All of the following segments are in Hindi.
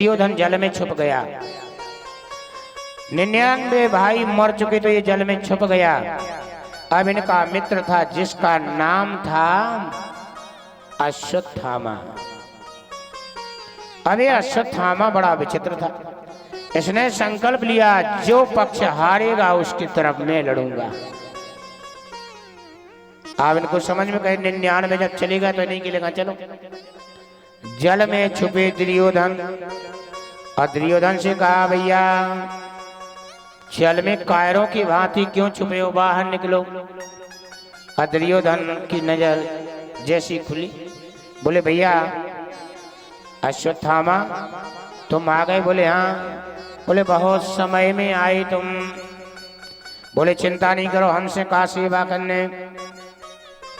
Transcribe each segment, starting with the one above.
दुर्योधन जल में छुप गया। 99 भाई मर चुके तो ये जल में छुप गया। अब इनका मित्र था जिसका नाम था अश्वत्थामा। अब ये अश्वत्थामा बड़ा विचित्र था। इसने संकल्प लिया जो पक्ष हारेगा उसकी तरफ मैं लड़ूंगा। अब इनको समझ में कहे 99 जब चलेगा तो नहीं गिलेगा। चलो जल में छुपे दुर्योधन और दुर्योधन से कहा भैया जल में कायरों की भांति क्यों छुपे हो, बाहर निकलो। और दुर्योधन की नजर जैसी खुली बोले भैया अश्वत्थामा तुम आ गए। बोले हाँ। बोले बहुत समय में आए तुम। बोले चिंता नहीं करो हमसे का सेवा करने।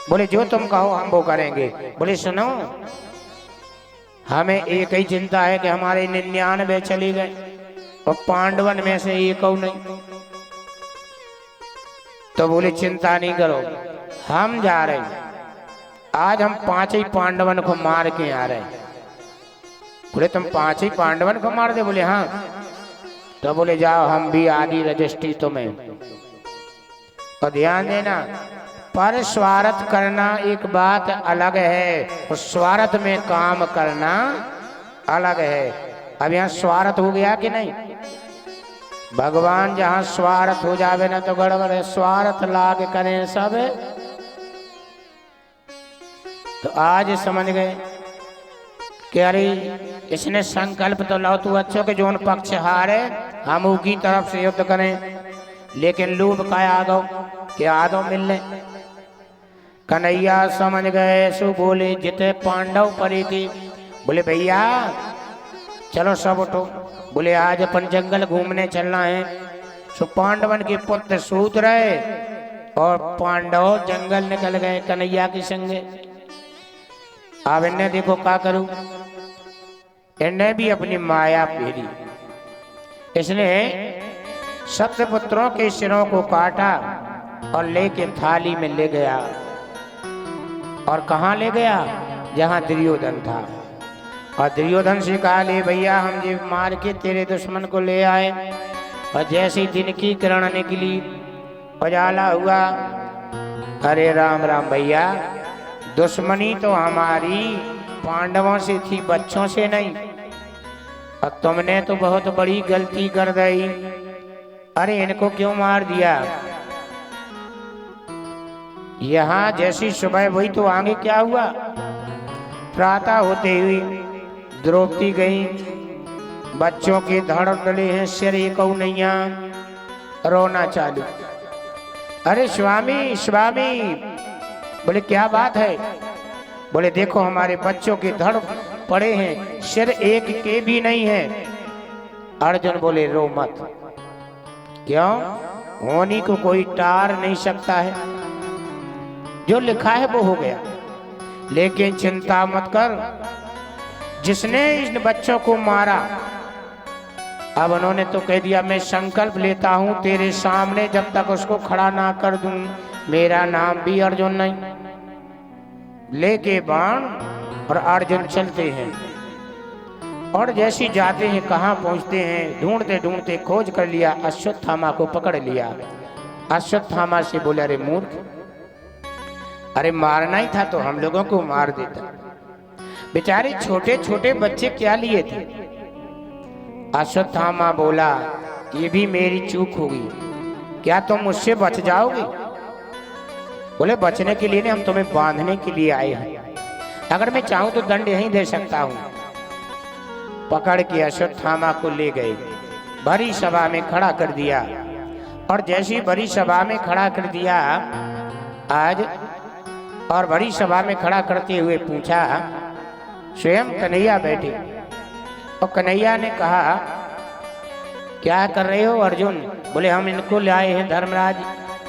बोले जो तुम कहो हम वो करेंगे। बोले सुनो हमें एक ही चिंता है कि हमारे 99 चले गए और पांडवन में से एक नहीं। तो बोले चिंता नहीं करो हम जा रहे हैं। आज हम 5 ही पांडवन को मार के आ रहे हैं। बोले तुम 5 ही पांडवन को मार दे। बोले हाँ। तो बोले जाओ हम भी आदि रजिस्ट्री तुम्हें। और ध्यान देना पर स्वार्थ करना एक बात अलग है और स्वार्थ में काम करना अलग है। अब यहाँ स्वार्थ हो गया कि नहीं। भगवान जहाँ स्वार्थ हो जावे ना तो गड़बड़ है। स्वार्थ लाग करें सब। तो आज समझ गए कि अरे इसने संकल्प तो लो तू अच्छो के जोन पक्ष हारे हम उनकी तरफ से युद्ध करें। लेकिन लोभ का आगो कि आदो मिलने। कन्हैया समझ गए सो बोले जिते पांडव परी थी। बोले भैया चलो सब उठो। बोले आज अपन जंगल घूमने चलना है। सो पांडवन के पुत्र सूत रहे और पांडव जंगल निकल गए कन्हैया के संगे। अब इन्हें देखो क्या करूं। इन्हें भी अपनी माया फेरी। इसने सप्तपुत्रों के सिरों को काटा और लेके थाली में ले गया। और कहाँ ले गया जहाँ दुर्योधन था। और दुर्योधन से कहा ले भैया हम ये मार के तेरे दुश्मन को ले आए। और जैसे दिन की किरण निकली उजाला हुआ। अरे राम राम भैया दुश्मनी तो हमारी पांडवों से थी बच्चों से नहीं। और तुमने तो बहुत बड़ी गलती कर दी। अरे इनको क्यों मार दिया। यहाँ जैसी सुबह हुई तो आगे क्या हुआ। प्रातः होते हुए द्रौपदी गई। बच्चों के धड़ डले हैं सिर एक नैया रोना चालू। अरे स्वामी स्वामी। बोले क्या बात है। बोले देखो हमारे बच्चों के धड़ पड़े हैं सिर एक के भी नहीं है। अर्जुन बोले रो मत। क्यों होनी को कोई टार नहीं सकता है। जो लिखा है वो हो गया। लेकिन चिंता मत कर जिसने इन बच्चों को मारा। अब उन्होंने तो कह दिया मैं संकल्प लेता हूं तेरे सामने जब तक उसको खड़ा ना कर दूं मेरा नाम भी अर्जुन नहीं। लेके बाण और अर्जुन चलते हैं। और जैसे जाते हैं कहाँ पहुंचते हैं ढूंढते ढूंढते खोज कर लिया। अश्वत्थामा को पकड़ लिया। अश्वत्थामा से बोले अरे मूर्ख अरे मारना ही था तो हम लोगों को मार देता। बेचारे छोटे छोटे बच्चे क्या लिए थे। अश्वत्थामा बोला ये भी मेरी चूक होगी। क्या तुम मुझसे बच जाओगे। बोले बचने के लिए नहीं हम तुम्हें बांधने के लिए आए हैं। अगर मैं चाहूं तो दंड यहीं दे सकता हूं। पकड़ के अश्वत्थामा को ले गए भरी सभा में खड़ा कर दिया। और जैसी बड़ी सभा में खड़ा कर दिया आज और बड़ी सभा में खड़ा करते हुए पूछा। स्वयं कन्हैया बैठे और कन्हैया ने कहा क्या कर रहे हो अर्जुन। बोले हम इनको लाए हैं धर्मराज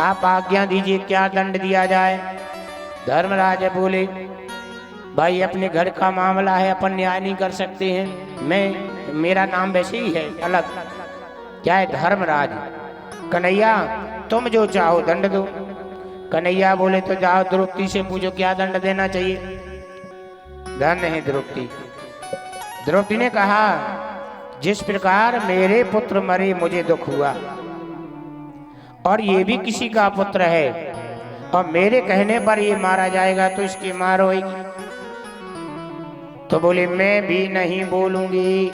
आप आज्ञा दीजिए क्या दंड दिया जाए। धर्मराज बोले भाई अपने घर का मामला है अपन न्याय नहीं कर सकते हैं। मैं मेरा नाम वैसे ही है अलग क्या है धर्मराज। कन्हैया तुम जो चाहो दंड दो। कन्हैया बोले तो जाओ द्रौपदी से पूछो क्या दंड देना चाहिए। धन्य है द्रौपदी। द्रौपदी ने कहा जिस प्रकार मेरे पुत्र मरे मुझे दुख हुआ, और ये भी किसी का पुत्र है, और मेरे कहने पर ये मारा जाएगा तो इसकी मार होगी। तो बोले मैं भी नहीं बोलूंगी।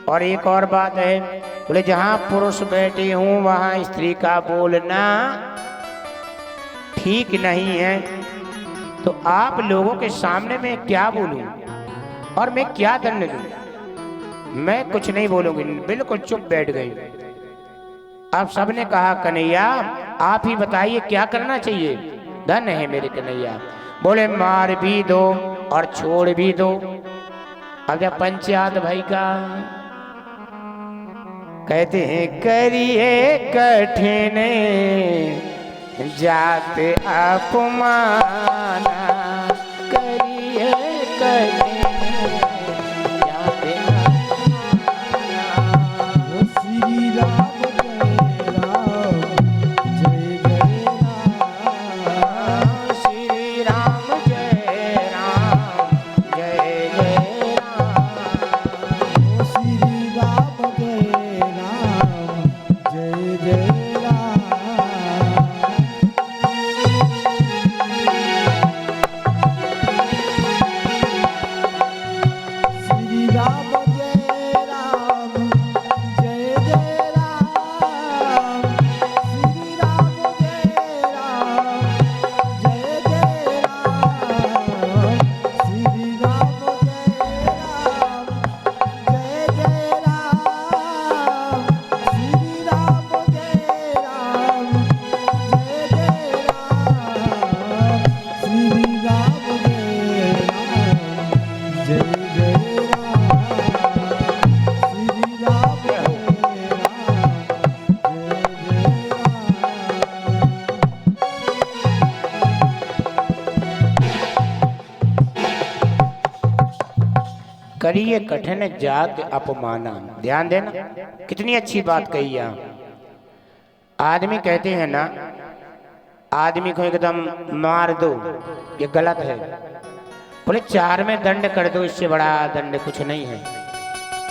और एक और बात है, बोले जहां पुरुष बैठे हूं वहां स्त्री का बोलना ठीक नहीं है, तो आप लोगों के सामने मैं क्या बोलूं और मैं क्या दंड दूं। मैं कुछ नहीं बोलूंगी, बिल्कुल चुप बैठ गई। अब सबने कहा कन्हैया आप ही बताइए क्या करना चाहिए, धन है मेरे कन्हैया। बोले मार भी दो और छोड़ भी दो। अब जब पंचायत भाई का कहते हैं करिए कठिन जात अपमाना, करिए कठिन जात अपमाना। श्री राम जय राम जय जय राम। श्री राम जय राम जय जय राम। श्री राम जय राम जय जय राम। श्री राम जय राम जय जय राम। श्री राम जय राम जय जय राम। श्री राम जय राम जय जय राम। श्री राम जय राम जय जय राम। श्री राम जय राम जय जय राम। श्री राम जय राम जय जय राम। करिए कठिन जात अपमाना। ध्यान देना कितनी अच्छी बात कही यहाँ। आदमी कहते हैं ना, आदमी को एकदम मार दो, ये गलत है। बोले 4 में दंड कर दो, इससे बड़ा दंड कुछ नहीं है।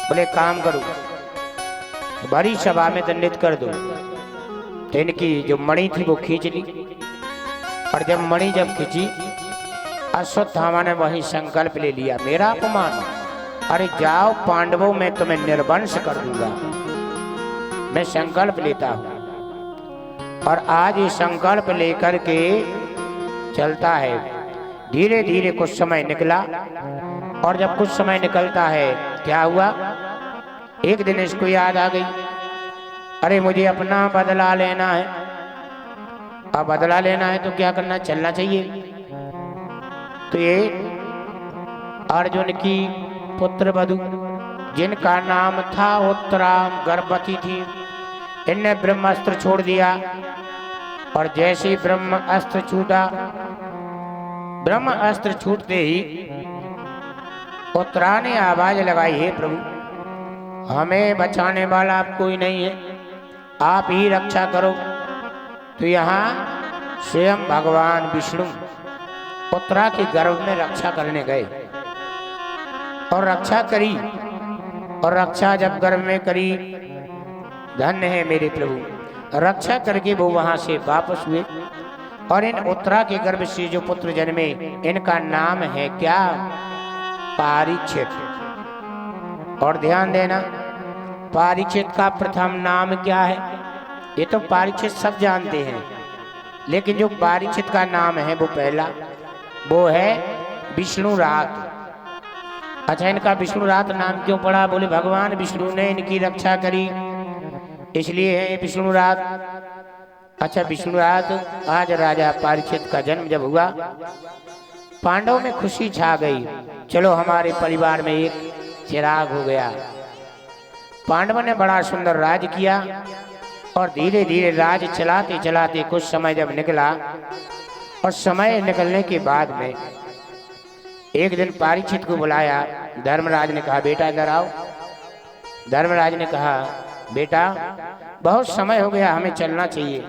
बोले काम करो, बड़ी सभा में दंडित कर दो। तो इनकी जो मणि थी वो खींच ली, और जब मणि जब खींची, अश्वत्थामा ने वही संकल्प ले लिया, मेरा अपमान, अरे जाओ पांडवों में तुम्हें निर्वंश कर दूंगा, मैं संकल्प लेता हूं। और आज ये संकल्प लेकर के चलता है। धीरे धीरे कुछ समय निकला, और जब कुछ समय निकलता है क्या हुआ, एक दिन इसको याद आ गई, अरे मुझे अपना बदला लेना है। अब बदला लेना है तो क्या करना, चलना चाहिए। तो ये अर्जुन की पुत्र वधु जिनका नाम था उत्तरा, गर्भवती थी, इनने ब्रह्मास्त्र छोड़ दिया। और जैसे ही ब्रह्म अस्त्र छूटा, ब्रह्म अस्त्र छूटते ही उत्तरा ने आवाज लगाई, हे प्रभु हमें बचाने वाला आप कोई नहीं है, आप ही रक्षा करो। तो यहाँ स्वयं भगवान विष्णु उत्तरा के गर्भ में रक्षा करने गए, और रक्षा करी। और रक्षा जब गर्भ में करी, धन्य है मेरे प्रभु, रक्षा करके वो वहां से वापस हुए। और इन उत्तरा के गर्भ से जो पुत्र जन्मे, इनका नाम है क्या, परीक्षित। और ध्यान देना, परीक्षित का प्रथम नाम क्या है, ये तो परीक्षित सब जानते हैं, लेकिन जो परीक्षित का नाम है वो पहला, वो है विष्णुरात। अच्छा, इनका विष्णुरात नाम क्यों पड़ा, बोले भगवान विष्णु ने इनकी रक्षा करी, इसलिए है विष्णुरात। अच्छा, विष्णुरात आज राजा परीक्षित का जन्म जब हुआ, पांडवों में खुशी छा गई, चलो हमारे परिवार में एक चिराग हो गया। पांडवों ने बड़ा सुंदर राज किया, और धीरे धीरे राज चलाते चलाते कुछ समय जब निकला, और समय निकलने के बाद में एक दिन परीक्षित को बुलाया। धर्मराज ने कहा बेटा इधर आओ। धर्मराज ने कहा बेटा बहुत समय हो गया, हमें चलना चाहिए,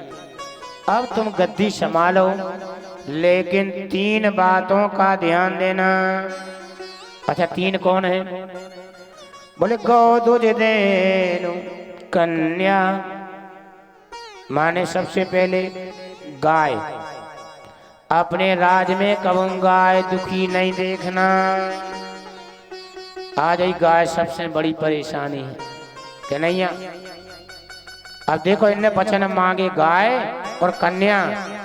अब तुम गद्दी संभालो, लेकिन 3 बातों का ध्यान देना। अच्छा, 3 कौन है, बोले गोदुज देनु कन्या, माने सबसे पहले गाय। अपने राज में कबू गाय दुखी नहीं देखना। आज ही गाय सबसे बड़ी परेशानी है कि नहीं है। अब देखो इनने वचन मांगे गाय और कन्या,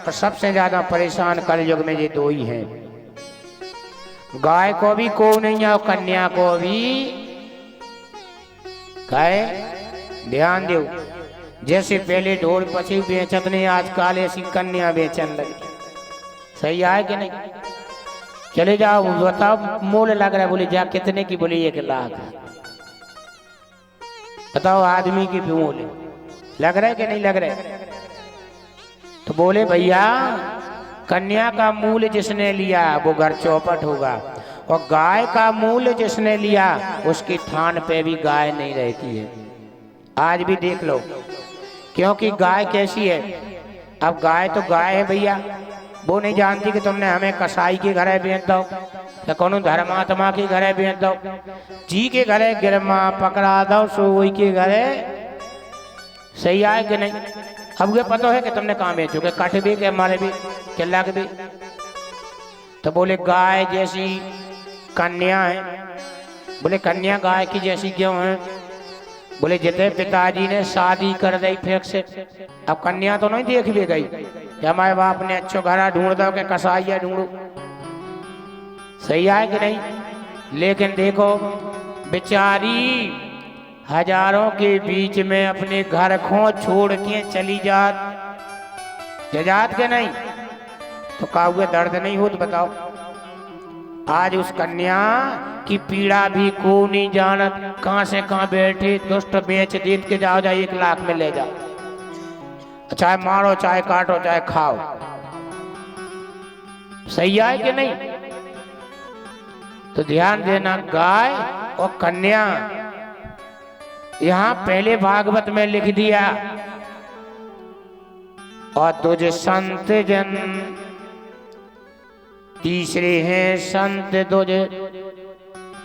और सबसे ज्यादा परेशान कलयुग में ये दो ही हैं। गाय को भी को नहीं है और कन्या को भी। गाय ध्यान दो, जैसे पहले ढोल पछी बेचत नहीं, आजकल ऐसी कन्या बेचन लगी। सही है कि नहीं? चले जाओ बताओ मोल लग रहा है, बोले जा कितने की? बोले 1 लाख। बताओ आदमी की भी मोल लग रहा है कि नहीं लग रहा है? तो बोले भैया कन्या का मूल जिसने लिया वो घर चौपट होगा, और गाय का मूल जिसने लिया उसकी थान पे भी गाय नहीं रहती है। आज भी देख लो, क्योंकि गाय कैसी है। अब गाय तो गाय है भैया, वो नहीं जानती कि तुमने हमें कसाई के घरे बेच दो या कौन धर्मात्मा के घरे बेच दो। जी के घरे गिरमा पकड़ा दो सो वही के घरे। सही है कि नहीं? अब ये पता है कि तुमने कहाँ बेचोगे, कट भी के हमारे भी चिल्ला के भी। तो बोले गाय जैसी कन्या है। बोले कन्या गाय की जैसी क्यों है? बोले जितने पिताजी ने शादी कर दी फेंक से, अब कन्या तो नहीं देख भी गई कि हमारे बाप ने अच्छो घरा ढूंढ दो के कसाइया ढूंढो। सही है कि नहीं? लेकिन देखो बेचारी हजारों के बीच में अपने घर को छोड़ के चली जात के नहीं तो का हुए दर्द नहीं हो? तो बताओ आज उस कन्या की पीड़ा भी को नहीं जानत, कहां से कहां बैठे दुष्ट बेच देत के जाओ, जा 1 लाख में ले जाओ, चाहे मारो चाहे काटो चाहे खाओ। सही है कि नहीं? तो ध्यान देना, गाय और कन्या यहां पहले भागवत में लिख दिया। और तुझे संत जन तीसरे हैं संत तुझे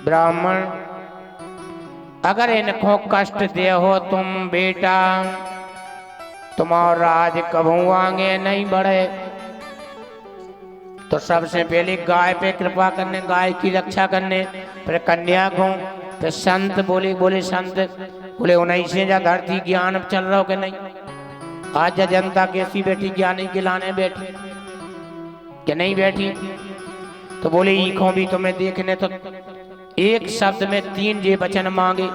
ब्राह्मण। अगर इनको कष्ट दे हो तुम बेटा, तुम्हारा राज कभू आगे नहीं बढ़े। तो सबसे पहले गाय पे कृपा करने, गाय की रक्षा करने, फिर कन्या को, फिर संत। बोले संत बोले उन्हीं से जा धरती ज्ञान चल रहा हो कि नहीं? आज जनता कैसी बैठी, ज्ञानी गिलाने बैठी कि नहीं बैठी? तो बोले ईखों भी तुम्हें देखने। तो एक शब्द में 3 जे वचन मांगे।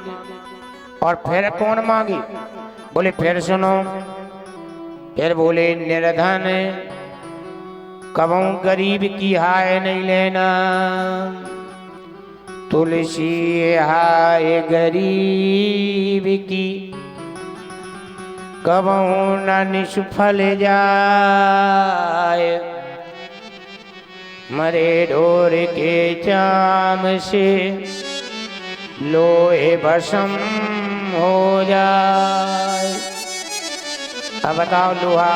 और फिर कौन मांगे? बोले फिर सुनो, फिर बोले निर्धन कबू गरीब की हाय नहीं लेना, तुलसी हाय गरीब की कबू न निष्फल जाए। मरे ढोर के चाम से लोहे भस्म हो जाए। अब बताओ लोहा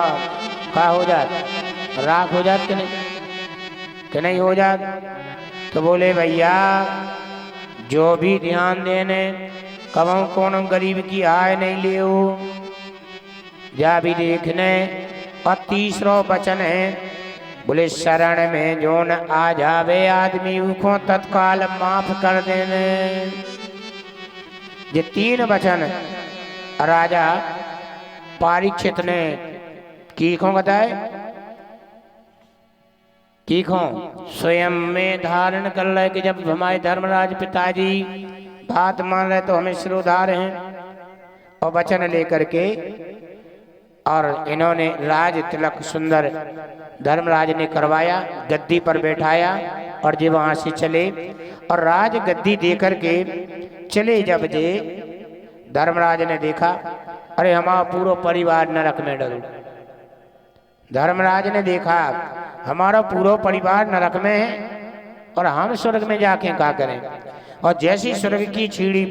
का हो जात, राख हो जात कि नहीं हो जात? तो बोले भैया जो भी ध्यान देने कबू कौन गरीब की आय नहीं लियो, जा भी देखने। और तीसरा वचन है, बोले शरण में जो न आ जावे आदमी उसको तत्काल माफ कर देने। ये 3 वचन राजा परीक्षित ने कीखों बताए, कीखों स्वयं में धारण कर रहे कि जब हमारे धर्मराज पिताजी बात मान रहे तो हमें सिरोधार हैं। और वचन लेकर के और इन्होंने राज तिलक सुंदर धर्मराज ने करवाया, गद्दी पर बैठाया और जे वहां से चले। और राज गद्दी देकर के चले जब जे धर्मराज ने देखा, अरे हमारा पूरा परिवार नरक में डरो। धर्मराज ने देखा हमारा पूरा परिवार नरक में है और हम स्वर्ग में जाके क्या करें। और जैसी स्वर्ग की सीढ़ी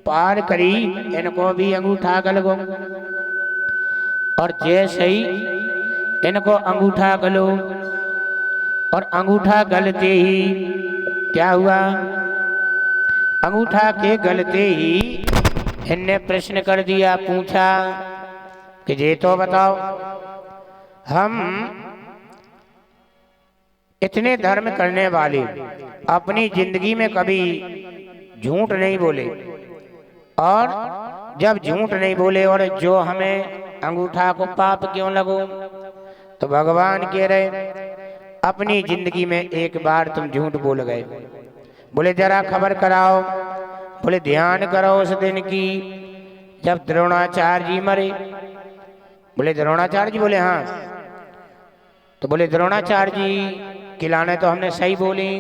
पार करी इनको भी अंगूठा गल गो। और जैसे ही इनको अंगूठा गलो और अंगूठा गलते ही क्या हुआ, अंगूठा के गलते ही इनने प्रश्न कर दिया, पूछा कि ये तो बताओ, हम इतने धर्म करने वाले अपनी जिंदगी में कभी झूठ नहीं बोले, और जब झूठ नहीं बोले और जो हमें अंगूठा को पाप क्यों लगो? तो भगवान कह रहे अपनी जिंदगी में एक बार तुम झूठ बोल गए। बोले जरा खबर कराओ। बोले ध्यान करो उस दिन की जब द्रोणाचार्य जी मरे। बोले द्रोणाचार्य जी? बोले हाँ। तो बोले द्रोणाचार्य जी खिलाने तो हमने सही बोली।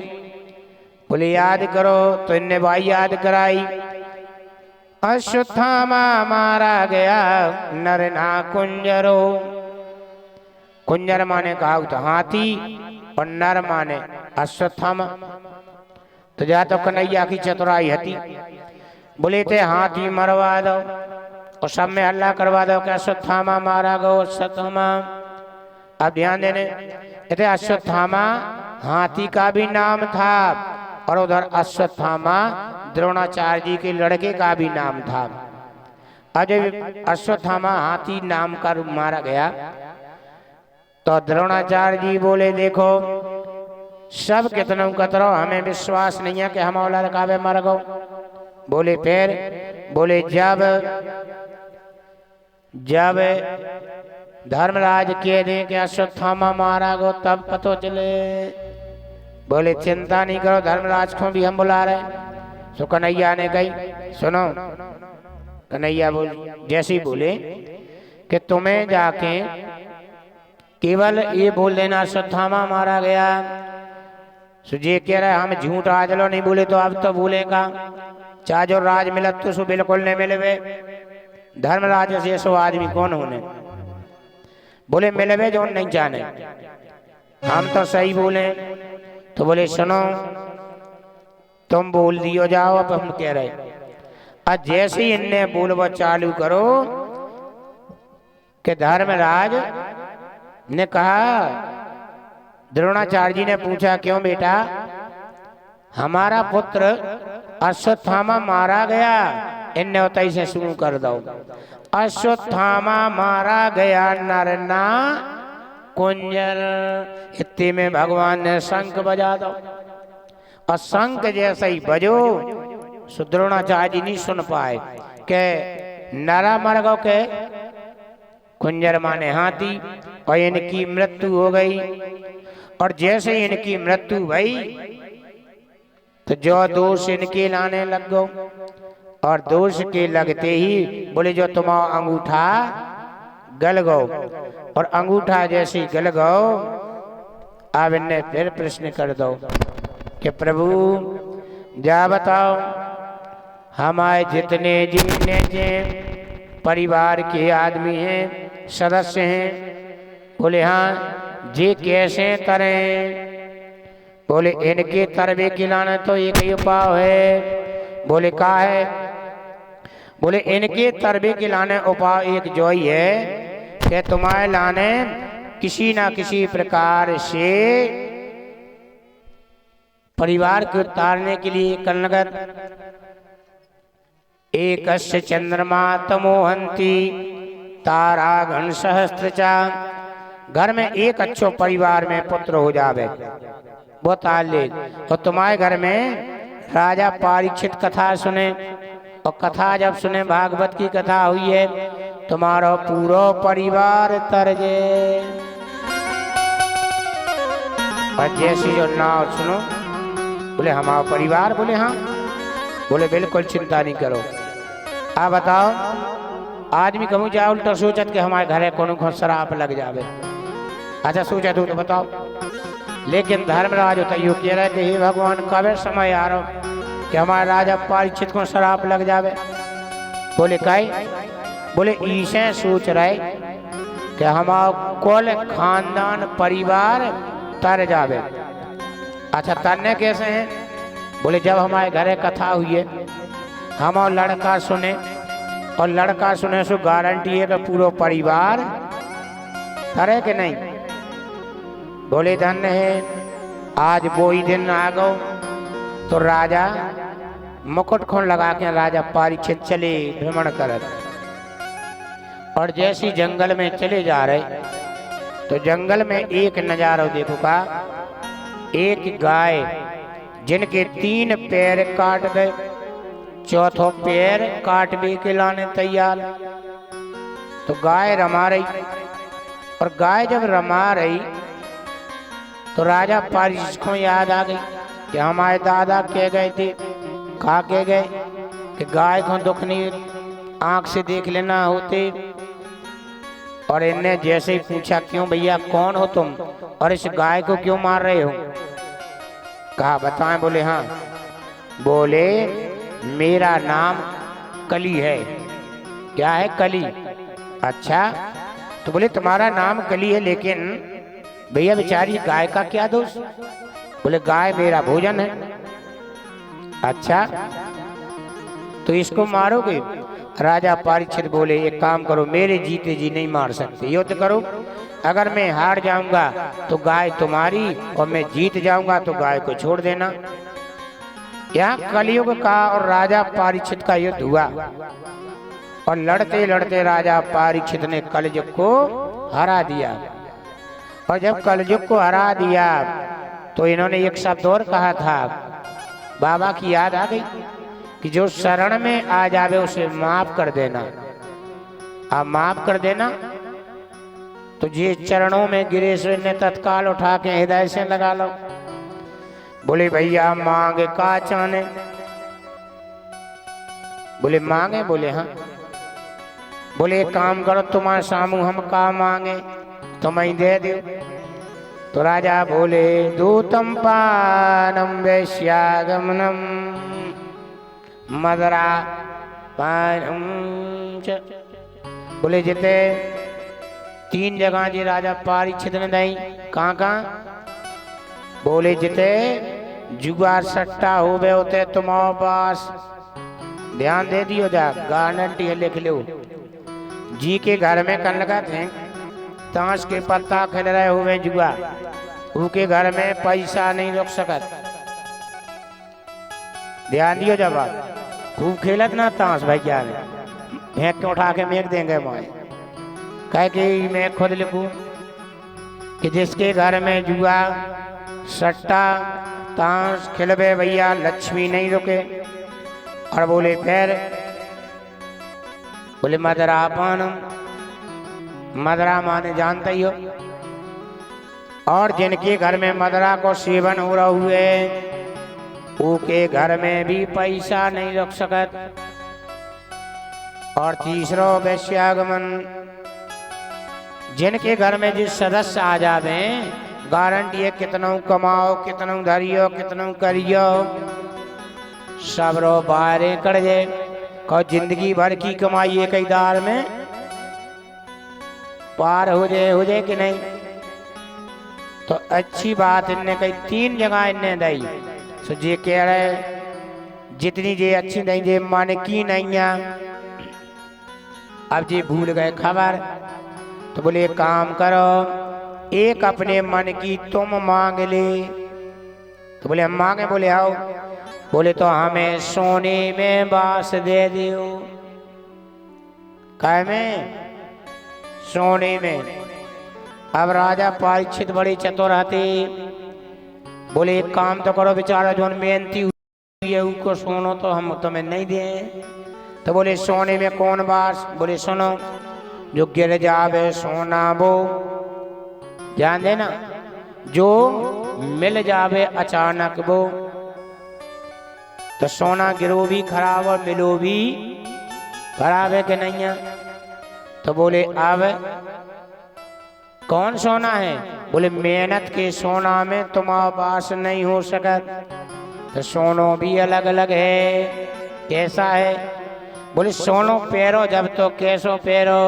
बोले याद करो। तो इनने भाई याद कराई। अश्वत्थामा मारा गया नरना कुंजरो। कुंजर माने कहा तो हाथी और नर माने अश्वत्थामा। तो जा तो कन्हैया की चतुराई हती। बोले थे हाथी मरवा दो और सब में हल्ला करवा दो कि अश्वत्थामा मारा गो अश्वत्थामा। अब ध्यान देने, इतने अश्वत्थामा हाथी का भी नाम था और उधर अश्वत्थामा द्रोणाचार्य जी के लड़के का भी नाम था। अब जब अश्वत्थामा हाथी नाम का मारा गया तो द्रोणाचार्य जी बोले देखो सब कितनों कतरो, हमें विश्वास नहीं है कि हम औलाद काबे मर गो। बोले फिर? बोले जब जब धर्मराज कह दे कि अश्वत्थामा मारा गो तब पतो चले। बोले चिंता नहीं करो, धर्मराज को भी हम बुला रहे। तो कन्हैया ने कही सुनो, कन्हैया जैसे ही बोले कि तुम्हें जाके केवल ये बोल देना अश्वत्थामा मारा गया। सुजे कह रहे हम झूठ आज लो नहीं बोले तो अब तो बोलेगा। चाहे जो राज मिलत तो सो बिल्कुल नहीं मिलवे। धर्मराज से सो आदमी कौन होने? बोले मिलवे जो नहीं जाने, हम तो सही बोले। तो बोले सुनो तुम बोल दियो जाओ, अब हम कह रहे। आज जैसे ही इनने बोलवा चालू करो कि धर्मराज ने कहा, द्रोणाचार्य जी ने पूछा क्यों बेटा? हमारा पुत्र अश्वत्थामा मारा गया। इनने उतई से शुरू कर दो। अश्वत्थामा मारा गया नरना कुंजर। इतने में भगवान ने शंख बजा दो और शंख जैसे ही बजो द्रोणाचार्य जी नहीं सुन पाए के नरा मर गो के कुंजर माने हाथी, और इनकी मृत्यु हो गई। और जैसे ही इनकी मृत्यु हुई तो जो दोष इनके लाने लग गो, और दोष के लगते ही बोले जो तुम्हारा अंगूठा गल गो। और अंगूठा जैसे गल गो, अब इन्हें फिर प्रश्न कर दो कि प्रभु जा बताओ हमारे जितने जितने परिवार के आदमी हैं, सदस्य हैं, बोले हाँ जी कैसे करें? बोले इनके तरबे खिलाना तो एक ही उपाय है। बोले का है? बोले इनके तरबे खिलाने उपाय एक जो ही है कि तुम्हारे लाने किसी ना किसी प्रकार से परिवार को उतारने के लिए कलनगर एक चंद्रमा तमोहंती तारा घन सहस्त्रचा। घर में एक अच्छो परिवार में पुत्र हो जावे वो ताले। और तुम्हारे घर में राजा परीक्षित कथा सुने, और कथा जब सुने भागवत की कथा हुई है, तुम्हारा पूरा परिवार तरजे। और जैसी जो नाव सुनो, बोले हमारा परिवार? बोले हाँ। बोले बिल्कुल चिंता नहीं करो। आप बताओ आदमी कहूँ जाए उल्टा सोचत कि हमारे घरे कोनो को शराब लग जावे। अच्छा सोचा तो बताओ। लेकिन धर्मराज तैयो कह रहे कि हे भगवान कब समय आ रहा कि हमारे राजा परीक्षित को शराब लग जावे? बोले काई? बोले ईसे सोच रहे कि हमारा कुल खानदान परिवार तर जावे। अच्छा तरने कैसे हैं? बोले जब हमारे घरे कथा हुई है, हम और लड़का सुने, और लड़का सुने सो गारंटी है कि पूरा परिवार करे कि नहीं। बोले धन्य है आज वो ही दिन आ गो तो राजा मुकुट खोन लगा के राजा परीक्षित चले भ्रमण करत। और जैसी जंगल में चले जा रहे तो जंगल में एक नजारा देखो का, एक गाय जिनके 3 पैर काट गए, चौथो पैर काटने के लाने तैयार। तो गाय रमा रही, और गाय जब रमा रही तो राजा परीक्षित को याद आ गई कि हमारे दादा कह गए थे, कहा कह गए कि गाय को दुख नहीं आंख से देख लेना होते। और इनने जैसे ही पूछा क्यों भैया कौन हो तुम और इस गाय को क्यों मार रहे हो, कहा बताएं। बोले हाँ। बोले मेरा नाम कली है। क्या है? कली। अच्छा, तो बोले तुम्हारा नाम कली है, लेकिन भैया बेचारी गाय का क्या दोष? बोले गाय मेरा भोजन है। अच्छा, तो इसको मारोगे? राजा परीक्षित बोले एक काम करो, मेरे जीते जी नहीं मार सकते, युद्ध करो। अगर मैं हार जाऊंगा तो गाय तुम्हारी, और मैं जीत जाऊंगा तो गाय को छोड़ देना। यहाँ कलयुग का और राजा परीक्षित का युद्ध हुआ, और लड़ते लड़ते राजा परीक्षित ने कलयुग को हरा दिया। और जब कलयुग को हरा दिया तो इन्होंने एक शब्द और कहा था, बाबा की याद आ गई कि जो शरण में आ जावे उसे माफ कर देना। आप माफ कर देना तो जे चरणों में गिरे सो ने तत्काल उठा के हृदय से लगा लो। बोले भैया मांगे का चाहने? बोले मांगे? बोले हाँ। बोले एक काम करो, तुम्हारे सामू हम का मांगे तुम्हें दे दो। तो राजा बोले दूतम पानम वैश्यागमनम मदरा पानम च। बोले जिते 3 जगह जी राजा परीक्षित ने दई। कहाँ कहाँ? बोले जिते जुगार सट्टा हो गए होते तुम्हारे पास, ध्यान दे दियो जा, गारंटी लिख लो। जी के घर में कन लगा थे ताश के पत्ता खेल रहे हुए जुआ, उनके घर में पैसा नहीं रोक सकत। ध्यान दियो जब खूब खेलत ना ताश भाई, क्या फेंक के उठा के मेक देंगे माए। कह कि मैं खुद लिखूं कि जिसके घर में जुआ सट्टा ताश खिलबे भैया लक्ष्मी नहीं रुके। और बोले फिर? बोले मदरापान, मदरा माने जानते ही हो। और जिनके घर में मदरा को सेवन हो रहा हुए उनके घर में भी पैसा नहीं रख सकत। और तीसरा वैश्यागमन, जिनके घर में जिस सदस्य आ जावे गारंटी है कितना कमाओ कितना धरियो कितना करियो सब रो बाहर कर जाए। कहो जिंदगी भर की कमाई एक ही दार में पार हो जाए कि नहीं। तो अच्छी बात इनने कही 3 जगह इनने दई। सो जे कह रहे जितनी जे अच्छी नहीं जे माने की नहीं है। अब जे भूल गए खबर तो बोले काम करो, एक अपने मन की तुम मांग ले। तो बोले हम मांगे? बोले आओ। बोले तो हमें सोने में बास दे दियो। काय में? सोने में। अब राजा परीक्षित बड़े चतुर आते, बोले एक काम तो करो, बेचारा जो मेहनती हुई है उसको सोनो तो हम तुम्हें नहीं दें। तो बोले सोने में कौन बास? बोले सुनो, जो गिर जावे सोना वो, ध्यान देना, जो मिल जावे अचानक वो। तो सोना गिरो भी खराब और मिलो भी खराब है कि नहीं है? तो बोले अब कौन सोना है? बोले मेहनत के सोना में तुम्हारा पास नहीं हो सकत। तो सोनो भी अलग अलग है। कैसा है? बोले सोनो पैरो जब तो कैसो पैरो।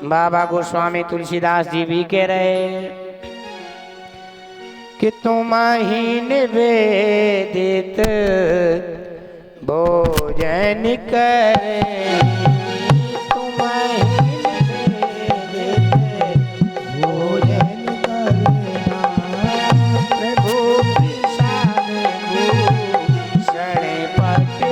बाबा गोस्वामी तुलसीदास जी भी कह रहे कि तुम ही निवेदित भोजन करे, तुम ही निवेदित भोजन करना, प्रभु प्रसाद भूषण पट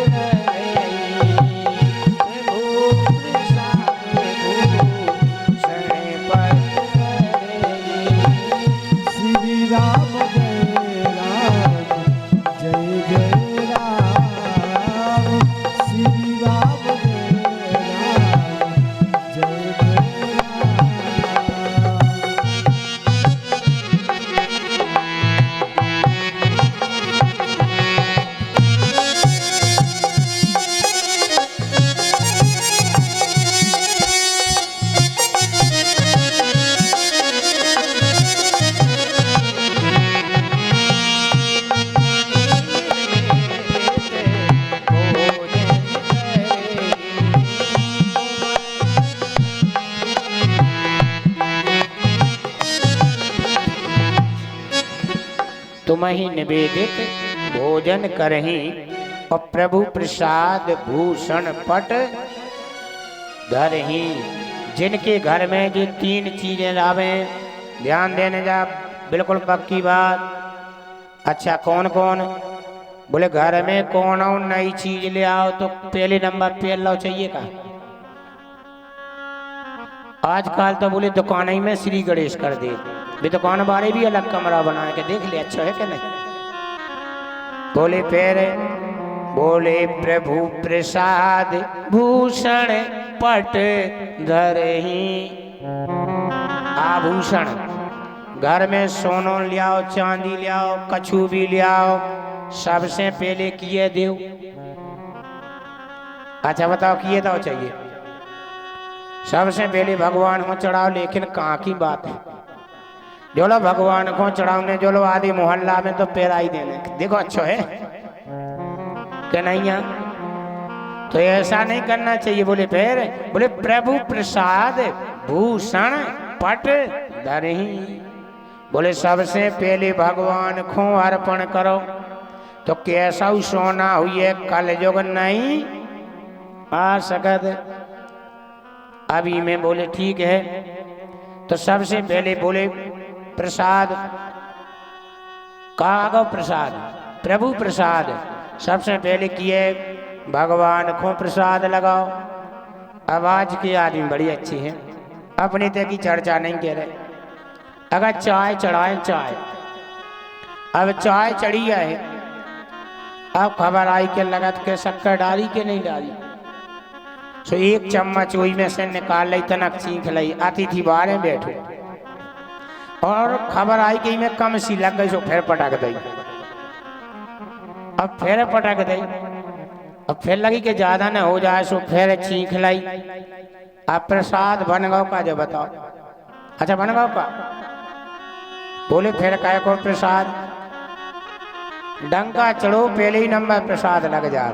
तुम ही निवेदित भोजन करही और प्रभु प्रसाद भूषण पट धरही। जिनके घर में ये तीन चीजें लावे, ध्यान देने जा, बिल्कुल पक्की बात। अच्छा कौन कौन? बोले घर में कौन और नई चीज ले आओ तो पहले नंबर पे लो चाहिए का। आजकल तो बोले दुकान ही में श्री गणेश कर दे, भी दुकान वाले भी अलग कमरा बना के देख ले अच्छा है कि नहीं। बोले फिर बोले प्रभु प्रसाद भूषण पट धरही। आभूषण घर में सोनो ले आओ, चांदी ले आओ, कछू भी ले आओ, सबसे पहले किए देव। अच्छा बताओ किए तो चाहिए, सबसे पहले भगवान को चढ़ाओ। लेकिन कहाँ की बात है, जो लोग भगवान को चढ़ाओने, जो लोग आदि मोहल्ला में तो पैराई देने, देखो अच्छा है कि नहीं है, तो ऐसा नहीं करना चाहिए। बोले फिर बोले प्रभु प्रसाद भूषण पट धरही। बोले सबसे पहले भगवान को अर्पण करो। तो कैसा सोना हुई कल युग नहीं आ सकत। अभी में बोले ठीक है, तो सबसे पहले बोले प्रसाद, कहा गो प्रसाद, प्रभु प्रसाद। सबसे पहले किए भगवान को प्रसाद लगाओ। आवाज की आदमी बड़ी अच्छी है, अपनी तक की चर्चा नहीं कह रहे। अगर चाय चढ़ाए चाय, अब चाय चढ़ी है, अब खबर आई के लगत के शक्कर डाली के नहीं डाली, सो एक चम्मच वही में से निकाल ली, तनक चीख ली, अतिथि बारे बैठे और खबर आई कि में कम सी लग गई, सो फिर पटक दी। अब फिर पटक दी, अब फिर लगी कि ज्यादा न हो जाए, सो फिर चीख लाई। अब प्रसाद बनगांव का जो बताओ। अच्छा बनगांव का, बोले फिर काय को प्रसाद, डंका चढ़ो पहले ही नंबर प्रसाद लग जा।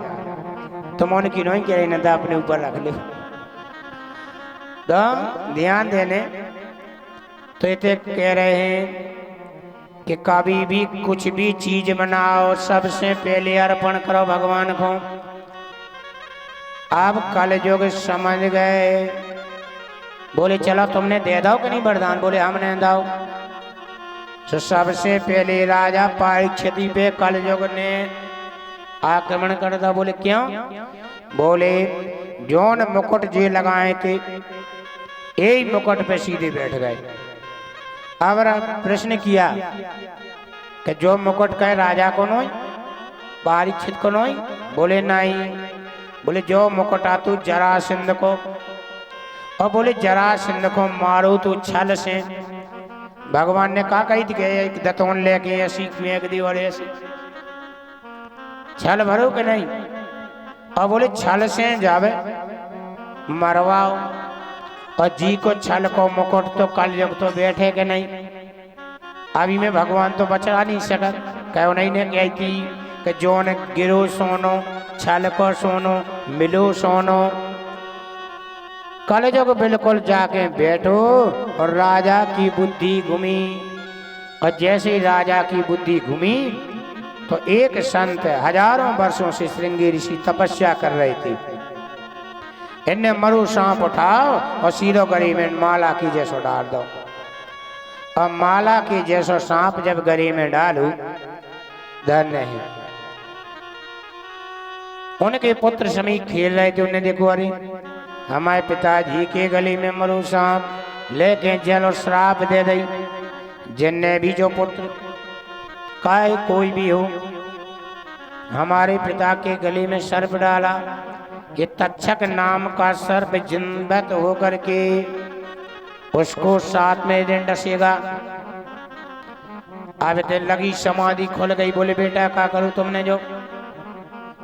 तुम उनकी नहीं कह रही ना, अपने ऊपर रख ले। तो ध्यान देने तो इतने कह रहे हैं कि कभी भी कुछ भी चीज बनाओ सबसे पहले अर्पण करो भगवान को। अब कल युग समझ गए। बोले चलो तुमने दे दो कि नहीं वरदान, बोले हमने दो। तो सबसे पहले राजा परीक्षित पे कल युग ने आक्रमण कर दिया। बोले क्यों? बोले जौन मुकुट जी लगाए थे यही मुकुट पे सीधे बैठ गए। अब प्रश्न किया कि जो मुकुट कहे राजा को नहीं, परीक्षित को नहीं? बोले नहीं। बोले जो मुकुट आतु जरासंध को, और बोले जरासंध को मारो तो छल से। भगवान ने कहा कही थी एक दतौन लेके ऐसी फेंक दी और ऐसी छल भरो कि नहीं? और बोले छल से जावे मरवाओ, और जी को छल को मुकुट तो कल युग तो बैठे के नहीं। अभी में भगवान तो बचा नहीं सकत। कहो नहीं ने कही थी कि जोन गिरो सोनो, छल को सोनो, मिलो सोनो। कल युग बिल्कुल जाके बैठो। और राजा की बुद्धि घूमी, और जैसे राजा की बुद्धि घूमी तो एक संत हजारों वर्षों से श्रृंगी ऋषि तपस्या कर रहे थे। इन्हें मरु सांप उठाओ और सीधो गरी में माला की जैसो डाल दो। और माला की जैसो सांप जब गरी में डालू, धन्य है। उनके पुत्र समीप खेल रहे थे, उन्हें देखो अरे हमारे पिताजी के गले में मरु सांप, लेके जल और श्राप दे दी। जिनने भी जो पुत्र काय कोई भी हो हमारे पिता के गले में सर्प डाला, ये तक्षक नाम का सर्प जिंदत होकर के उसको 7 में दिन डसेगा। अब तो लगी समाधि खुल गई। बोले बेटा क्या करूं तुमने जो?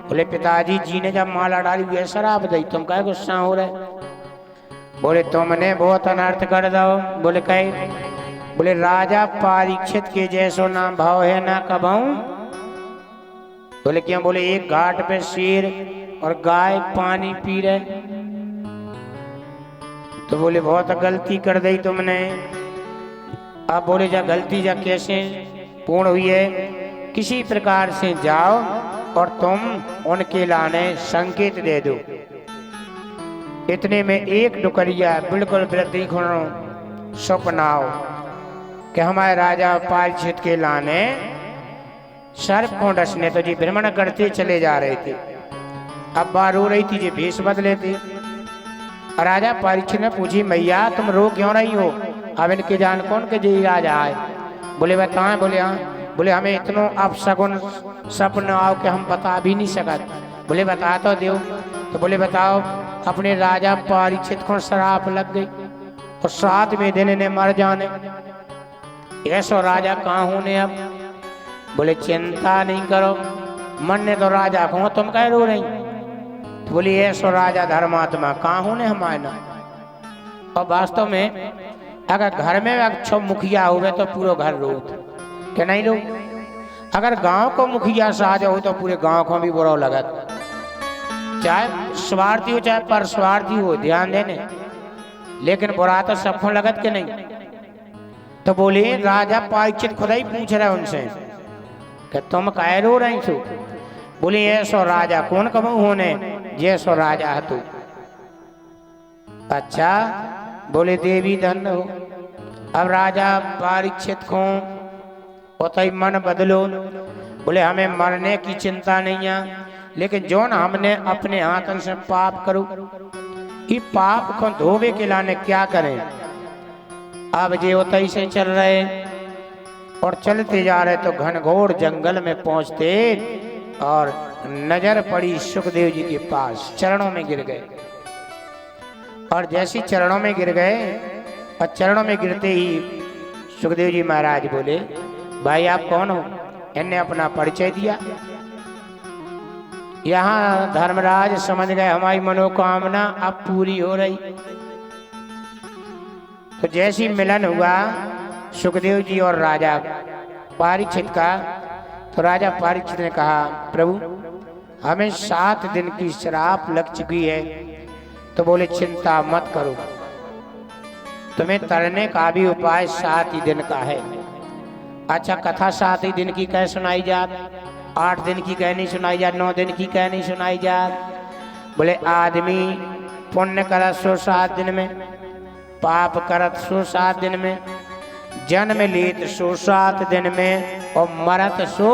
बोले पिताजी जी ने जब माला डाली हुई शराब दी, तुम क्या गुस्सा हो रहे? बोले तुमने बहुत अनर्थ कर दो। बोले कहे? बोले राजा परीक्षित के जैसो ना भाव है ना कभाऊ। बोले क्यों? बोले एक घाट पे शेर और गाय पानी पी रहे। तो बोले बहुत गलती कर दी तुमने। अब बोले जा गलती जा कैसे पूर्ण हुई है? किसी प्रकार से जाओ और तुम उनके लाने संकेत दे दो। इतने में एक डुकरिया बिल्कुल वृद्धि खुणो सपनाओ कि हमारे राजा परीक्षित के लाने सर्प को डसने तो जी भ्रमण करते चले जा रहे थे। अब बार रो रही थी जी भेष बदले थे। राजा परीक्षित ने पूछी मैया तुम रो क्यों रही हो? अब इनके जान कौन के जी राजा आए? बोले बताएं। बोले हाँ। बोले हमें इतनो अपशगुन सपना आओ कि हम बता भी नहीं सकत। बोले बता तो दो। तो बोले बताओ अपने राजा परीक्षित को शराप लग गई और 7वें दिन ने मर जाने। ऐसो राजा कहाँ होने अब? बोले चिंता नहीं करो, मन ने तो राजा को तुम कह रो रही? तो बोली ऐसो राजा धर्मात्मा कहाँ होने हमारे ना। और वास्तव में अगर घर में अच्छो मुखिया हुए तो पूरा घर रो क्या नहीं रो। अगर गांव को मुखिया साजा हो तो पूरे गांव को भी बुरा लगत, चाहे स्वार्थी हो चाहे पर स्वार्थी हो, ध्यान देने। लेकिन बुरा तो सबको लगत के नहीं। तो बोले राजा परीक्षित खुद ही पूछ रहे उनसे कि तुम कह रो रही थो? बोले ऐसो राजा कौन कबू होने जैसो राजा है तू। अच्छा। बोले देवी धन हो। अब राजा परीक्षित को उतई मन बदलो। बोले हमें मरने की चिंता नहीं है, लेकिन जो ना हमने अपने हाथों से पाप करो, ये पाप को धोवे के लाने क्या करें। अब जे उतई से चल रहे और चलते जा रहे तो घनघोर जंगल में पहुंचते और नजर पड़ी सुखदेव जी के पास, चरणों में गिर गए। और जैसे चरणों में गिर गए और चरणों में गिरते ही सुखदेव जी महाराज बोले भाई आप कौन हो? इन्हें अपना परिचय दिया। यहाँ धर्मराज समझ गए हमारी मनोकामना अब पूरी हो रही। तो जैसी मिलन हुआ सुखदेव जी और राजा परीक्षित का, तो राजा परीक्षित ने कहा प्रभु हमें 7 दिन की श्राप लग चुकी है। तो बोले चिंता मत करो, तुम्हें तरने का भी उपाय 7 ही दिन का है। अच्छा कथा 7 ही दिन की कह सुनाई जात? 8 दिन की कह नहीं सुनाई जात? 9 दिन की कह नहीं सुनाई जात? बोले आदमी पुण्य करत सो 7 दिन में, पाप करत सो 7 दिन में, जन्म लेत सो 7 दिन में और मरत सो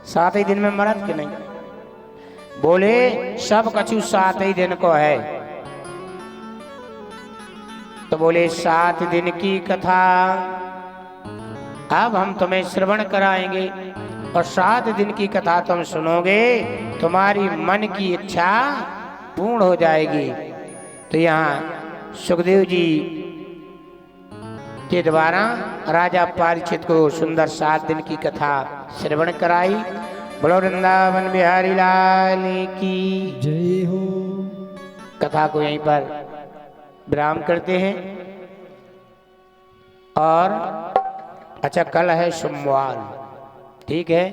7 ही दिन में मरत के नहीं। बोले सब कछु 7 ही दिन को है। तो बोले 7 दिन की कथा अब हम तुम्हें श्रवण कराएंगे और 7 दिन की कथा तुम सुनोगे, तुम्हारी मन की इच्छा पूर्ण हो जाएगी। तो यहाँ सुखदेव जी के द्वारा राजा परीक्षित को सुंदर 7 दिन की कथा श्रवण कराई। बोलो वृंदावन बिहारी लाल की जय हो। कथा को यहीं पर विराम करते हैं। और अच्छा कल है सोमवार, ठीक है,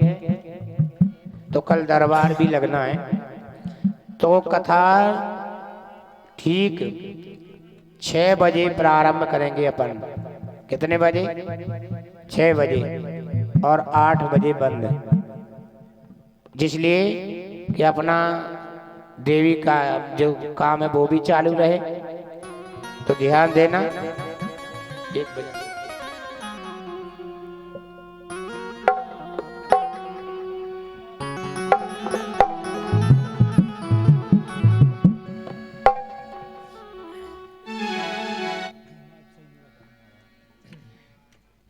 तो कल दरबार भी लगना है। तो कथा ठीक 6 बजे प्रारंभ करेंगे अपन। कितने बजे? 6 बजे और 8 बजे बंद, जिसलिए कि अपना देवी का जो काम है वो भी चालू रहे। तो ध्यान देना। 1 बजे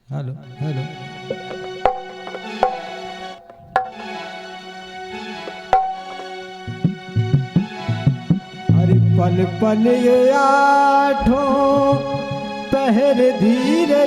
हेलो हेलो। अरे पल पल ये 8 पहर धीरे धीरे